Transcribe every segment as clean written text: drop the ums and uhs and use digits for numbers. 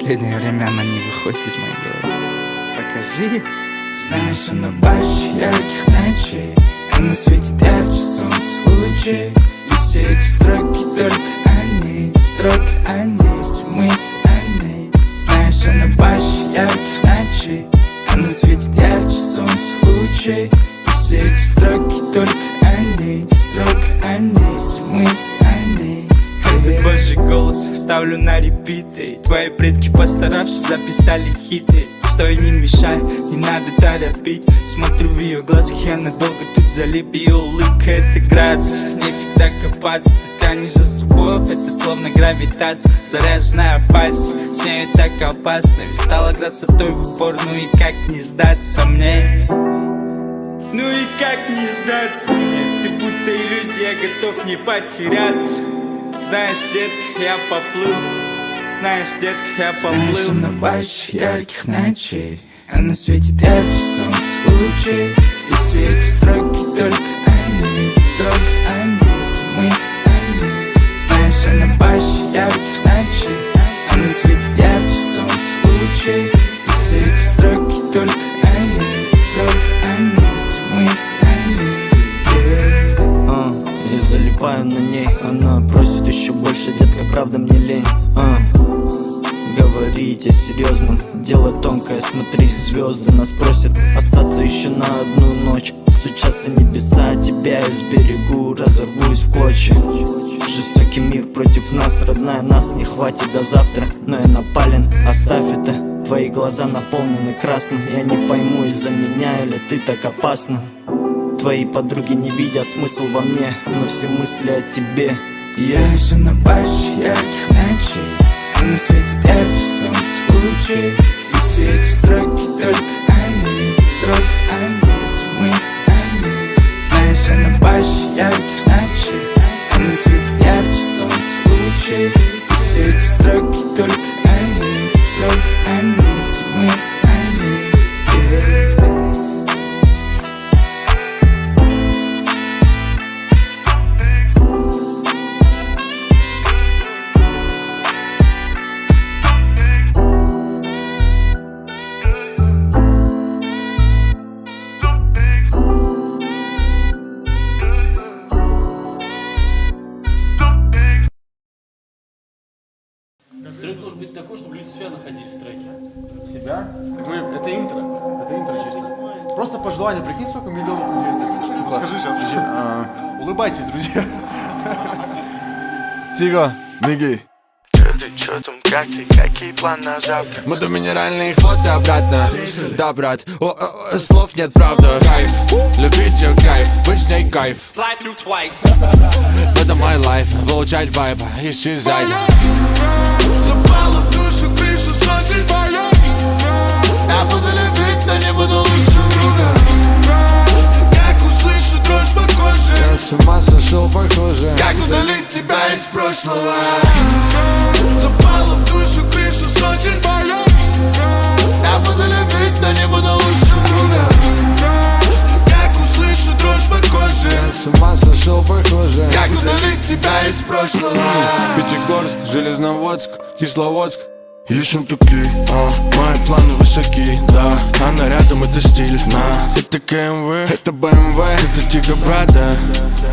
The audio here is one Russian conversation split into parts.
Последнее время она не выходит из моей головы. Покажи. Знаешь, она больше ярких ночей, она светит ярче солнца в луче. И все эти строки только о ней, строки о ней, все мысли о ней. Знаешь, она больше ярких ночей, она светит ярче солнца в луче. И все эти строки только о ней, строки о ней, все мысли о ней. Этот божий голос ставлю на репиты. Твои предки, постаравшись, записали хиты. Стой, не мешай, не надо торопить. Смотрю в ее глазах, я надолго тут залип. Ее улыбка — это грация, нефиг так копаться. Ты тянешь за собой, это словно гравитация. Заряженная опасность, с ней так опасно. Ведь стала красотой в упор, ну и как не сдаться мне? Ну и как не сдаться мне? Ты будто иллюзия, готов не потеряться. Знаешь, детка, я поплыл. Знаешь, детка, я поплыл. Знаешь, она больше ярких ночей, она светит ярче солнца в луче. И все эти строки только о ней, строки о ней, все мысли о ней. Знаешь, она больше ярких ночей, она светит ярче солнца в луче. И все эти строки только о ней, строки о ней, все мысли о ней. Я залипаю на ней, она просит еще больше, детка, правда мне лень. Говорить о серьезном, дело тонкое, смотри, звезды нас просят остаться еще на одну ночь. Стучатся небеса, тебя я сберегу, разорвусь в клочья. Жестокий мир против нас, родная, нас не хватит до завтра. Но я напален, оставь это, твои глаза наполнены красным. Я не пойму, из-за меня или ты так опасна. Твои подруги не видят смысл во мне, но все мысли о тебе. Знаешь, она больше ярких ночей, она светит ярче солнца в луче. И все эти строки только о ней, строки о ней, все мысли о ней. Знаешь, она больше ярких ночей, она светит ярче солнца в луче. И все эти строки только о ней, строки о ней, все мысли о ней. Трек должен быть такой, чтобы люди себя находили в треке. Себя? Так это интро чисто. Просто пожелание, прикинь, сколько миллионов людей. Типа, скажи сейчас. Улыбайтесь, друзья. Тиго, беги. Чё там, как ты, какие планы на завтра? Буду минеральные фото обратно. Да, брат, слов нет, правда. Кайф, любить ее кайф, быть с ней кайф. В этом мой лайф, получать вайба, исчезай. Запала в душу, крышу сносит твоя. Я буду любить, но не буду лучшим другом. Как услышу дрожь по коже, Я с ума сошел, похоже. как удалить тебя из прошлого. Запала в душу, крышу сносит твоя. Я буду любить, но не буду лучшим другом. Как услышу дрожь по коже, Я с ума сошел, похоже. как удалить тебя из прошлого. Пятигорск, Железноводск, Кисловодск. Ищем туки, мои планы высоки, да. Она рядом, это стиль, это КМВ, это БМВ, это Тига, брата.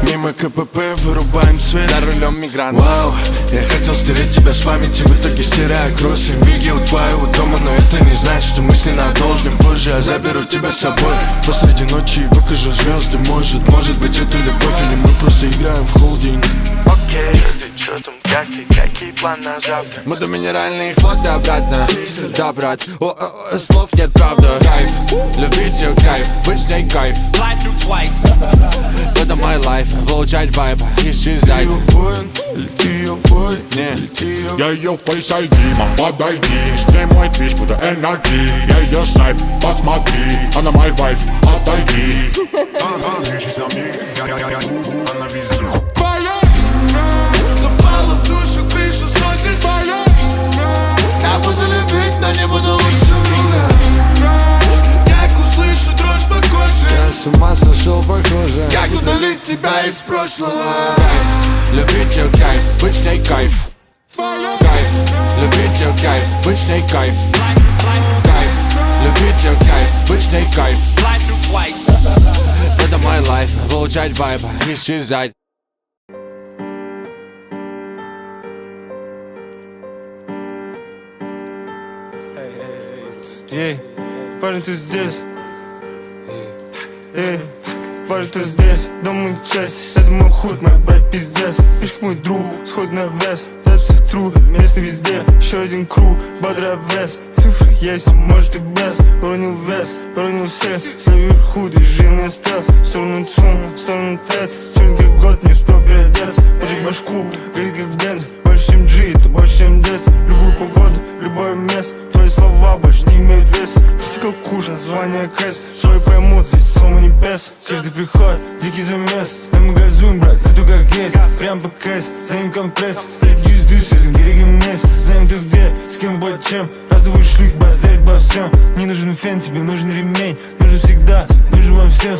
Мимо КПП вырубаем свет. За рулем мигрант. Вау, я хотел стереть тебя с памяти, в итоге стираю кроссы. Миги у твоего дома, но это не значит, что мы с ней надолжим. Позже я заберу тебя с собой посреди ночи и покажу звезды. Может быть это любовь, или мы просто играем в холдинг. Окей, ты чё там, как ты, какие планы на завтра? Буду минеральные фото обратно. Да, брат, слов нет, правда. Кайф, любить ее кайф, быть с ней кайф. В этом мой лайф, получать вайба, исчезай. Лети ее бой, Я ее фейс ID, мам, подойди. С ней мой твич, буду энергии. Я ее снайп, посмотри. Она мой вайф, отойди. Она везде. Запала в душу, крышу сносит твоя. Я буду любить, но не буду лучшим другом. Как услышу дрожь по коже, Я с ума сошел, похоже. как удалить тебя из прошлого. Кайф, любить ее кайф, быть с ней кайф. Кайф, любить тебя кайф, быть с ней кайф. Кайф, любить тебя кайф, быть с ней кайф. Это мой лайф, получать вайб, исчезать. Эй, парень, ты здесь? Эй, парень, ты здесь? Дом мой часть, это мой худ, мой брат пиздец. Пишка мой друг, сход на вес, записок тру, место везде. Еще один круг, бодрый обвес. Цифры есть, может и без. Уронил вес, уронил сес. Заверху движение стресс. В сторону ЦУМ, в сторону ТЭС. Черный год, не успел переодеться. Поджиг башку, горит как бенз. Больше чем G, это больше чем Дес. Любую погоду, любое место. Твои слова больше не имеют вес. Критикал куш, название кэс. Свои поймут, здесь слова небес. Каждый приход, дикий замес. Да мы газуем, брат, зато как есть. Прям по кэс, за ним компресс. Редюс дюсы, за гиригом мест. Знаем ты где, с кем будет чем. Разовый шлюх, базарь по всем. Не нужен фен, тебе нужен ремень. Нужен всегда, нужен вам всем.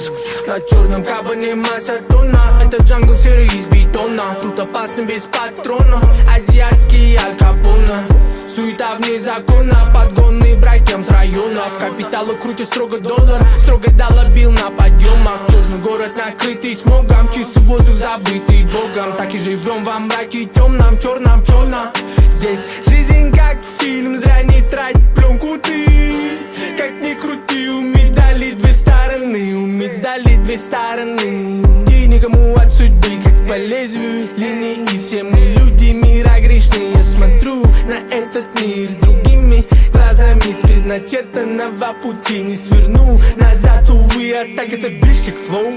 На черном кабане масса тонна. Это джангл серый из бетона. Тут опасно без патрона. Азиатский Аль Капоне. Суета вне закона. Подгонные братьям с районов. Капиталы крутят строго доллар. Строго доллар-билл на подъемах. Черный город накрытый смогом. Чистый воздух забытый Богом. Так и живем во мраке темном. Черном черно. Здесь жизнь как фильм. Зря не трать пленку ты. Как ни крути, у медали две стороны. У медали две стороны. Ты никому от судьбы, как по лезвию линии. И все мы люди мира грешные. Я смотрю на этот мир другими глазами. С предначертанного пути не сверну назад, увы. А так это бич как флоу.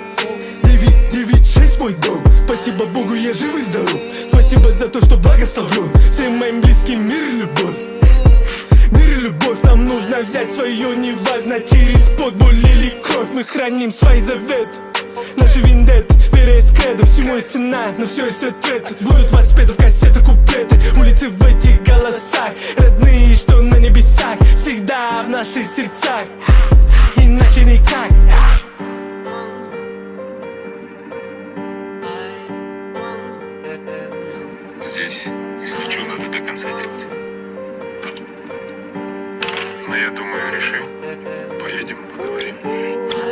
996 мой дом. Спасибо Богу, я жив и здоров. Спасибо за то, что благословлен. Всем моим близким мир и любовь. Мир и любовь, нам нужно взять свое. Неважно, через пот, боль или кровь. Мы храним свой завет. Наши вендетты, вера из кредо. Всему есть цена, но все есть ответ. Будут воспеты в кассеты куплеты. Улицы в этих голосах. Родные, что на небесах. Всегда в наших сердцах. Иначе никак. Здесь, если что, надо до конца делать. Но я думаю, решим. Поедем, поговорим.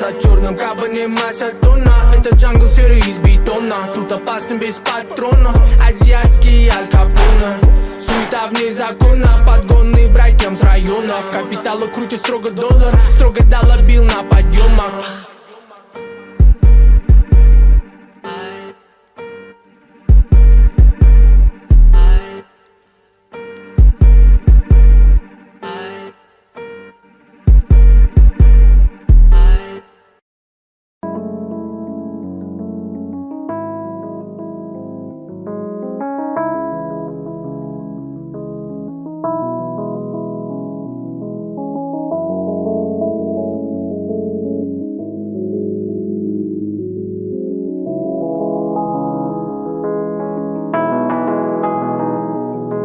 На черном кабане масса тонна. Это джангл серый из бетона. Тут опасно без патрона. Азиатский Аль Капоне. Суета вне закона. Подгонные братьям с районов. Капиталы крутят строго доллар. Строго доллар-билл на подъемах.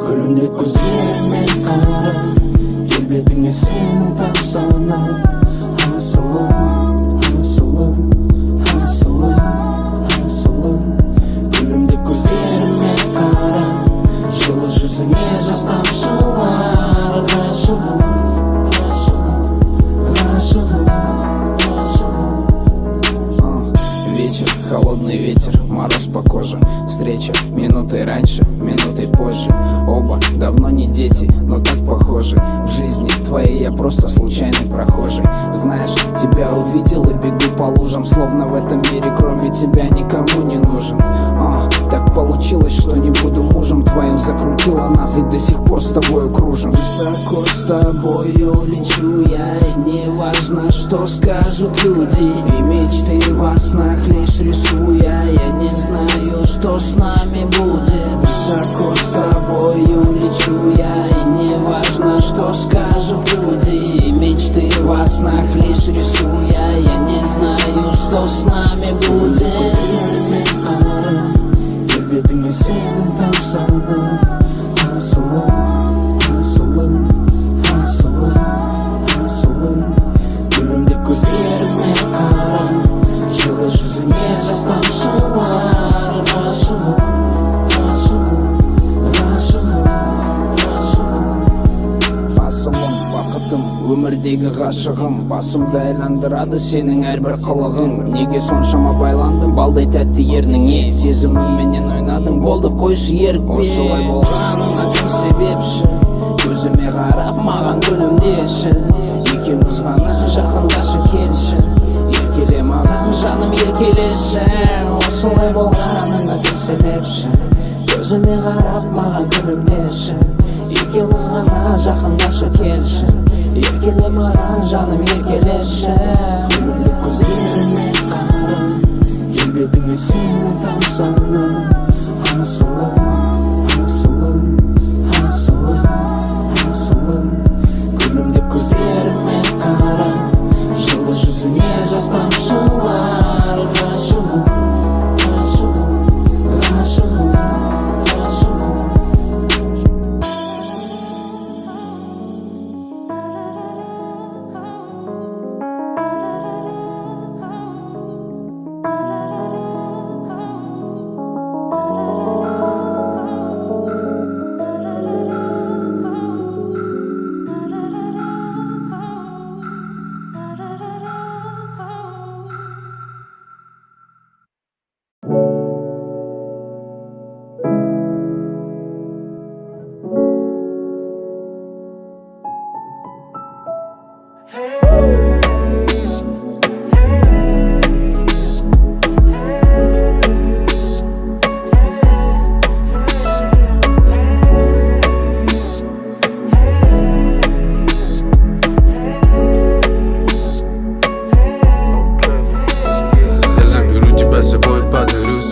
Gülümde gözlerime kara Kelbetine senin taksana Hasılım, hasılım, hasılım, hasılım Gülümde gözlerime kara Жылы жүзіңе жастан шылар Ғашығым, ғашығым, ғашығым, ғашығым Вечер, холодный ветер, мороз по коже Встреча минутой раньше, минутой позже Оба давно не дети, но так похожи В жизни твоей я просто случайный прохожий Знаешь, тебя увидел и бегу по лужам Словно в этом мире кроме тебя никому не нужен Так получилось, что не буду мужем твоим Закрутила нас и до сих пор с тобою кружим Высоко с тобою лечу я И не важно, что скажут люди И мечты во снах лишь рисуя Я не знаю, что с нами будет Высоко с тобою лечу я И не важно, что скажут люди И мечты во снах лишь рисуя Я не знаю, что с нами будет Kelbetine senin taksana Hasılım, hasılım, hasılım, hasılım Gülümde gözlerime kara Жылы жүзіңе жастан шылар Ғашығым, ғашығым, ғашығым әлемдегі ғашығым. Басымды айландырады сенің әрбір қылығың. Неге соншама байландың балдай тәтті ерніңе? Сезімімменен ойнадың, болды қойшы ерікпе. Осылай болғаныңа кім себепші? Көзіме қарап маған күлімдеші. Екеуміз ғана жақындашы келші. Еркеле маған жаным еркелеші. Осылай болғаныңа кім себепші? Көзіме қарап маған күлімдеші. Екеуміз ғана жақындашы келші. Еркеле маған жаным еркелеші. Күлімдеп көздеріме қарап келбетіңе сені тамсанып. Асылым, асылым, асылым, асылым. Күлімдеп көздеріме қарап жылы жүзіңе жас тамшылар. Ғашығым, ғашығым, ғашығым, ғашығым.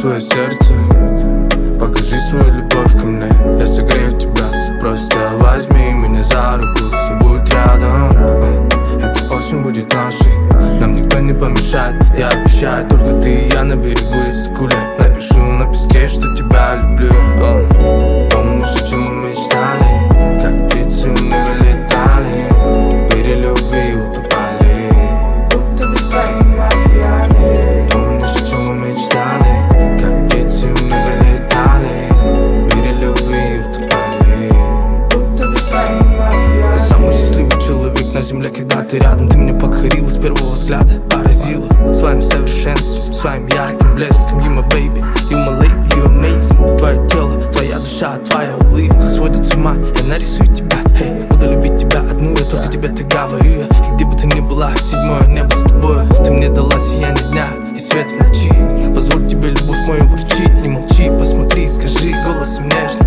Свое сердце, покажи свою любовь ко мне. Я согрею тебя, просто возьми меня за руку и будь рядом. Эта осень будет нашей, нам никто не помешает. Я обещаю, только ты и я на берегу Иссык-Куле. Напишу на песке, что тебя люблю. Помнишь, о чем мы мечтали, как птицы мы вылетали, в мире любви утопали, будто без твоим океане. Помнишь, о чем мы мечтали, как птицы мы вылетали, в мире любви утопали, будто без твоим океане. Я самый счастливый человек на земле, когда ты рядом. Ты мне покорила с первого взгляда, поразила своим совершенством, своим ярким блеском. You my baby, you my lady, you amazing. Твое тело, твоя душа, твоя улыбка сводит с ума. Я нарисую тебя, hey, буду любить тебя одну. Я только тебе так говорю. И где бы ты ни была, седьмое небо с тобой. Ты мне дала сияние дня и свет в ночи. Позволь тебе любовь мою вручить. Не молчи, посмотри, скажи голосом нежно.